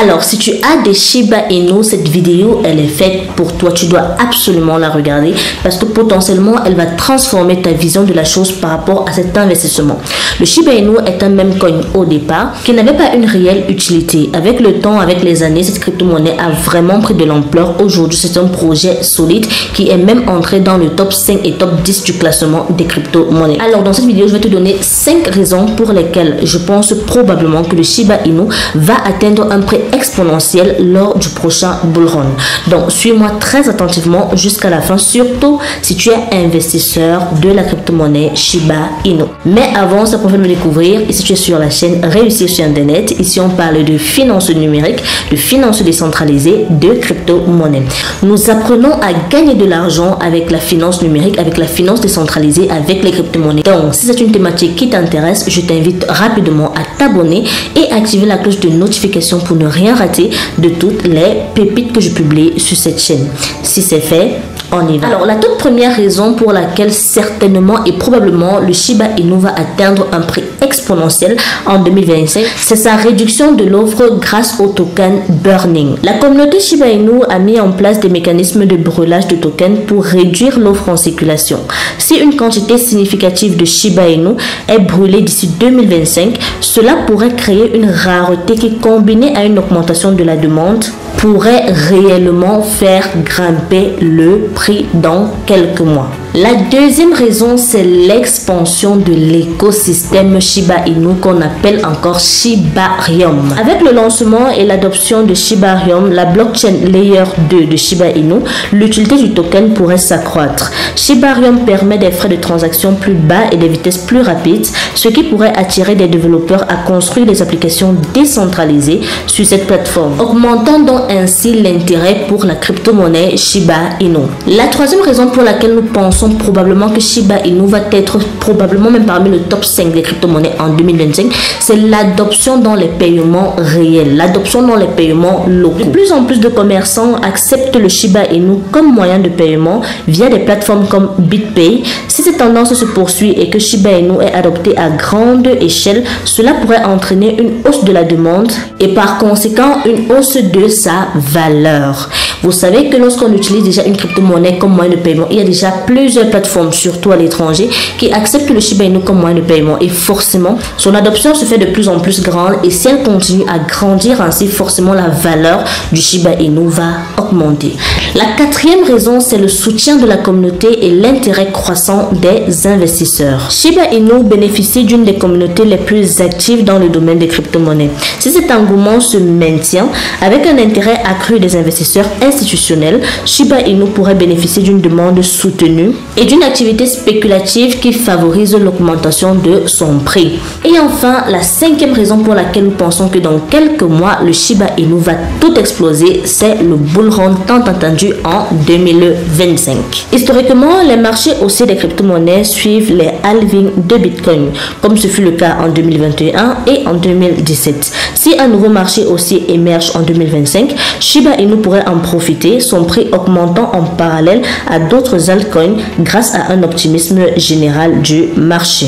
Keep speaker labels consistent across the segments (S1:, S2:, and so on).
S1: Alors, si tu as des Shiba Inu, cette vidéo, elle est faite pour toi. Tu dois absolument la regarder parce que potentiellement, elle va transformer ta vision de la chose par rapport à cet investissement. Le Shiba Inu est un meme coin au départ qui n'avait pas une réelle utilité. Avec le temps, avec les années, cette crypto-monnaie a vraiment pris de l'ampleur. Aujourd'hui, c'est un projet solide qui est même entré dans le top 5 et top 10 du classement des crypto-monnaies. Alors, dans cette vidéo, je vais te donner 5 raisons pour lesquelles je pense probablement que le Shiba Inu va atteindre un prix exponentiel lors du prochain bull run. Donc, suis-moi très attentivement jusqu'à la fin, surtout si tu es investisseur de la crypto-monnaie Shiba Inu. Mais avant, ça pour me découvrir, et si tu es sur la chaîne Réussir sur Internet, ici on parle de finances numériques, de finances décentralisées, de crypto-monnaie. Nous apprenons à gagner de l'argent avec la finance numérique, avec la finance décentralisée, avec les crypto-monnaies. Donc, si c'est une thématique qui t'intéresse, je t'invite rapidement à t'abonner et activer la cloche de notification pour ne rien rater de toutes les pépites que je publie sur cette chaîne. Si c'est fait, on y va. Alors, la toute première raison pour laquelle certainement et probablement le Shiba Inu va atteindre un prix exponentiel en 2025, c'est sa réduction de l'offre grâce au token burning. La communauté Shiba Inu a mis en place des mécanismes de brûlage de tokens pour réduire l'offre en circulation. Si une quantité significative de Shiba Inu est brûlée d'ici 2025, cela pourrait créer une rareté qui, combinée à une augmentation de la demande, pourrait réellement faire grimper le prix dans quelques mois. La deuxième raison, c'est l'expansion de l'écosystème Shiba Inu qu'on appelle encore Shibarium. Avec le lancement et l'adoption de Shibarium, la blockchain Layer 2 de Shiba Inu, l'utilité du token pourrait s'accroître. Shibarium permet des frais de transaction plus bas et des vitesses plus rapides, ce qui pourrait attirer des développeurs à construire des applications décentralisées sur cette plateforme, augmentant donc ainsi l'intérêt pour la crypto-monnaie Shiba Inu. La troisième raison pour laquelle nous pensons probablement que Shiba Inu va être probablement même parmi le top 5 des crypto-monnaies en 2025, c'est l'adoption dans les paiements réels, l'adoption dans les paiements locaux. De plus en plus de commerçants acceptent le Shiba Inu comme moyen de paiement via des plateformes comme BitPay. Si cette tendance se poursuit et que Shiba Inu est adopté à grande échelle, cela pourrait entraîner une hausse de la demande et par conséquent une hausse de sa valeur. Vous savez que lorsqu'on utilise déjà une crypto-monnaie comme moyen de paiement, il y a déjà plusieurs plateformes, surtout à l'étranger, qui acceptent le Shiba Inu comme moyen de paiement et forcément, son adoption se fait de plus en plus grande et si elle continue à grandir ainsi, forcément la valeur du Shiba Inu va augmenter. La quatrième raison, c'est le soutien de la communauté et l'intérêt croissant des investisseurs. Shiba Inu bénéficie d'une des communautés les plus actives dans le domaine des crypto-monnaies. Si cet engouement se maintient avec un intérêt accru des investisseurs institutionnels, Shiba Inu pourrait bénéficier d'une demande soutenue et d'une activité spéculative qui favorise l'augmentation de son prix. Et enfin, la cinquième raison pour laquelle nous pensons que dans quelques mois, le Shiba Inu va tout exploser, c'est le bull run tant attendu en 2025. Historiquement, les marchés haussiers des crypto-monnaies suivent les halvings de Bitcoin, comme ce fut le cas en 2021 et en 2017. Si un nouveau marché haussier émerge en 2025, Shiba Inu pourrait en profiter, son prix augmentant en parallèle à d'autres altcoins grâce à un optimisme général du marché.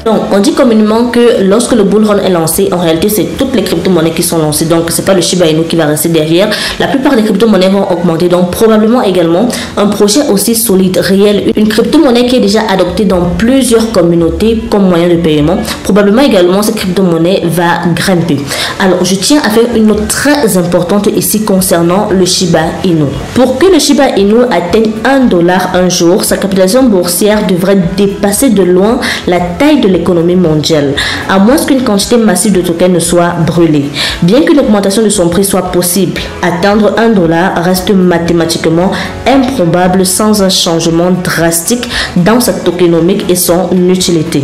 S1: Donc, on dit communément que lorsque le bull run est lancé, en réalité, c'est toutes les crypto-monnaies qui sont lancées. Donc, c'est pas le Shiba Inu qui va rester derrière. La plupart des crypto-monnaies vont augmenter. Donc, probablement également un projet aussi solide, réel, une crypto-monnaie qui est déjà adoptée dans plusieurs communautés comme moyen de paiement. Probablement également, cette crypto-monnaie va grimper. Alors, je tiens à faire une note très importante ici concernant le Shiba Inu. Pour que le Shiba Inu atteigne $1 un jour, sa capitalisation boursière devrait dépasser de loin la taille de l'économie mondiale, à moins qu'une quantité massive de tokens ne soit brûlée. Bien qu'une augmentation de son prix soit possible, atteindre $1 reste mathématiquement improbable sans un changement drastique dans sa tokenomique et son utilité.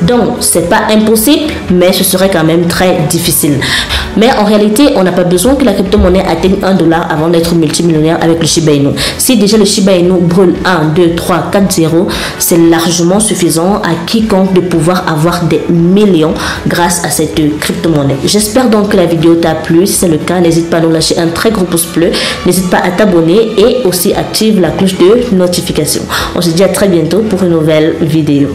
S1: Donc, c'est pas impossible, mais ce serait quand même très difficile. Mais en réalité, on n'a pas besoin que la crypto-monnaie atteigne $1 avant d'être multimillionnaire avec le Shiba Inu. Si déjà le Shiba Inu brûle 1, 2, 3, 4 0, c'est largement suffisant à quiconque de pouvoir avoir des millions grâce à cette crypto-monnaie. J'espère donc que la vidéo t'a plu. Si c'est le cas, n'hésite pas à nous lâcher un très gros pouce bleu. N'hésite pas à t'abonner et aussi active la cloche de notification. On se dit à très bientôt pour une nouvelle vidéo.